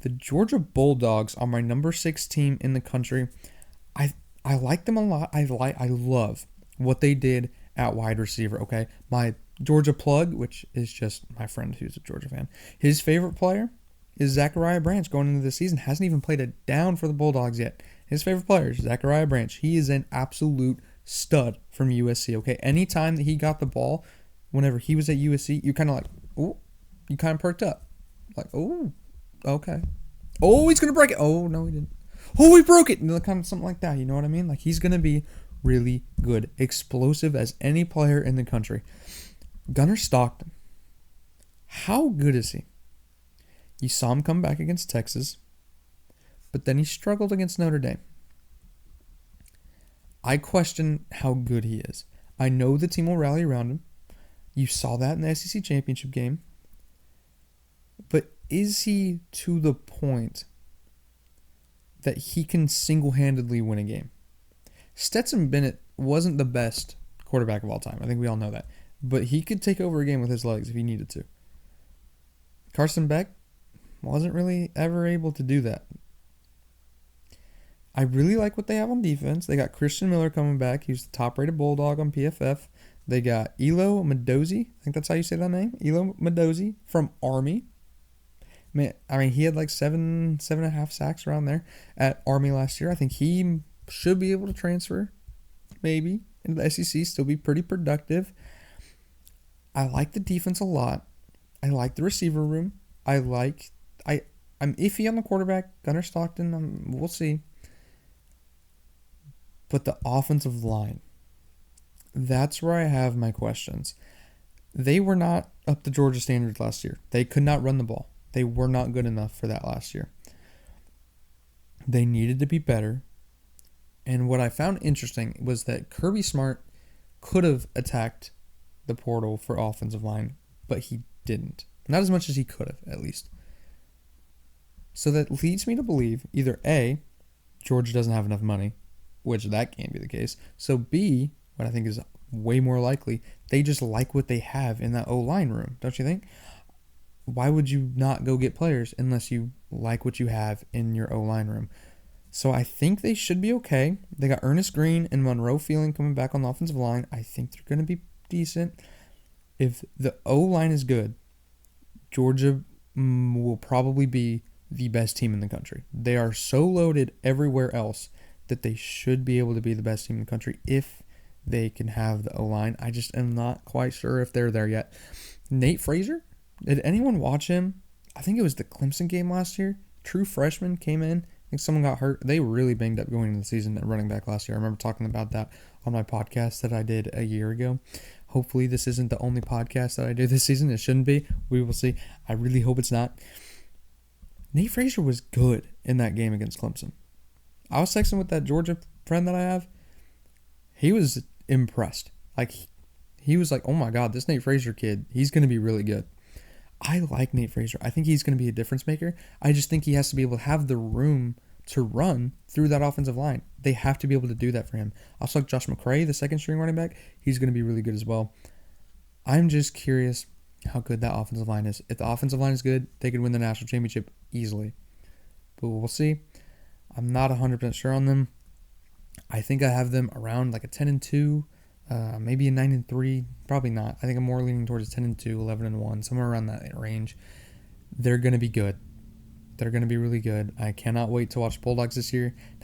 The Georgia Bulldogs are my number 6 team in the country. I I like them a lot. I love what they did at wide receiver. Okay, my Georgia plug, which is just my friend who's a Georgia fan. His favorite player is Zachariah Branch going into the season. Hasn't even played a down for the Bulldogs yet. His favorite player is Zachariah Branch. He is an absolute stud from USC. Okay, anytime that he got the ball, whenever he was at USC, you kind of like, oh, you kind of perked up, like, oh, okay, oh, he's gonna break it. Oh no, he didn't. Oh, he broke it. And kind of something like that. You know what I mean? Like he's gonna be really good, explosive as any player in the country. Gunnar Stockton. How good is he? You saw him come back against Texas, but then he struggled against Notre Dame. I question how good he is. I know the team will rally around him. You saw that in the SEC championship game. But is he to the point that he can single-handedly win a game? Stetson Bennett wasn't the best quarterback of all time. I think we all know that. But he could take over a game with his legs if he needed to. Carson Beck wasn't really ever able to do that. I really like what they have on defense. They got Christian Miller coming back. He's the top-rated Bulldog on PFF. They got Elo Madozie. I think that's how you say that name. Elo Madozie from Army. I mean, he had like seven and a half sacks around there at Army last year. I think he should be able to transfer, maybe, into the SEC, still be pretty productive. I like the defense a lot. I like the receiver room. I'm iffy on the quarterback, Gunnar Stockton. We'll see. But the offensive line, that's where I have my questions. They were not up to Georgia standards last year. They could not run the ball. They were not good enough for that last year. They needed to be better. And what I found interesting was that Kirby Smart could have attacked the portal for offensive line, but he didn't. Not as much as he could have, at least. So that leads me to believe either A, Georgia doesn't have enough money, which that can't be the case. So B, what I think is way more likely, they just like what they have in that O-line room, don't you think? Why would you not go get players unless you like what you have in your O-line room? So I think they should be okay. They got Ernest Green and Monroe Feeling coming back on the offensive line. I think they're going to be decent. If the O-line is good, Georgia will probably be the best team in the country. They are so loaded everywhere else that they should be able to be the best team in the country if they can have the O-line. I just am not quite sure if they're there yet. Nate Frazier? Did anyone watch him? I think it was the Clemson game last year. True freshman came in. I think someone got hurt. They were really banged up going into the season at running back last year. I remember talking about that on my podcast that I did a year ago. Hopefully this isn't the only podcast that I do this season. It shouldn't be. We will see. I really hope it's not. Nate Frazier was good in that game against Clemson. I was texting with that Georgia friend that I have. He was impressed. Like, he was like, oh my God, this Nate Frazier kid, he's going to be really good. I like Nate Frazier. I think he's going to be a difference maker. I just think he has to be able to have the room to run through that offensive line. They have to be able to do that for him. Also, like Josh McCray, the second string running back, he's going to be really good as well. I'm just curious how good that offensive line is. If the offensive line is good, they could win the national championship easily. But we'll see. I'm not 100% sure on them. I think I have them around like a 10-2, maybe a 9-3. Probably not. I think I'm more leaning towards 10-2, 11-1, somewhere around that range. They're going to be good. They're going to be really good. I cannot wait to watch Bulldogs this year.